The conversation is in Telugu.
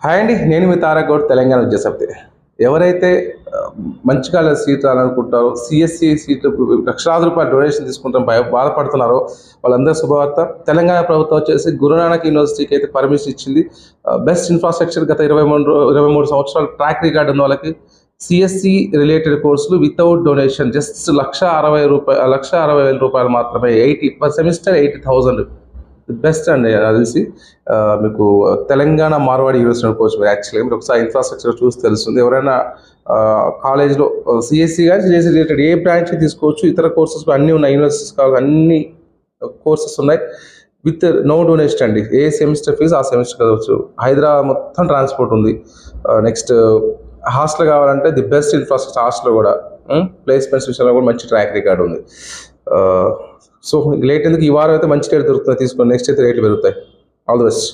హాయ్ అండి, నేను మీ తారక్ తెలంగాణ విద్యాసమితి. ఎవరైతే మంచిగా సీట్ రావాలనుకుంటారో, సిఎస్సి సీట్ లక్షలాది రూపాయలు డొనేషన్ తీసుకుంటాం బాధపడుతున్నారో వాళ్ళందరూ శుభవార్త. తెలంగాణ ప్రభుత్వం వచ్చేసి గురునానక్ యూనివర్సిటీకి అయితే పర్మిషన్ ఇచ్చింది. బెస్ట్ ఇన్ఫ్రాస్ట్రక్చర్ గత 23 సంవత్సరాల ట్రాక్ రికార్డు ఉన్న వాళ్ళకి సిఎస్సి రిలేటెడ్ కోర్సులు వితౌట్ డొనేషన్ జస్ట్ ₹1,60,000 మాత్రమే. 80 పర్ సెమిస్టర్ 80,000. బెస్ట్ అండి అది తెలిసి. మీకు తెలంగాణ మార్వాడి యూనివర్సిటీ అనుకోవచ్చు. యాక్చువల్గా మీరు ఒకసారి ఇన్ఫ్రాస్ట్రక్చర్ చూసి తెలుస్తుంది. ఎవరైనా కాలేజ్లో సిఎస్సి కానీ సిఎస్సి రిలేటెడ్ ఏ బ్రాంచ్ తీసుకోవచ్చు. ఇతర కోర్సెస్ అన్నీ ఉన్నాయి, యూనివర్సిటీస్ కావాలి, అన్ని కోర్సెస్ ఉన్నాయి విత్ నో డొనేషన్ అండి. ఏ సెమిస్టర్ ఫీజు ఆ సెమిస్టర్ చదవచ్చు. హైదరాబాద్ మొత్తం ట్రాన్స్పోర్ట్ ఉంది. నెక్స్ట్ హాస్టల్ కావాలంటే ది బెస్ట్ ఇన్ఫ్రాస్ట్రక్చర్ హాస్టల్ కూడా. ప్లేస్మెంట్స్ విషయంలో కూడా మంచి ట్రాక్ రికార్డ్ ఉంది. సో లేట్ ఎందుకు, ఈ వారం అయితే మంచి రేట్ దొరుకుతుంది, తీసుకోండి. నెక్స్ట్ అయితే రేట్లు పెరుగుతాయి. All the best.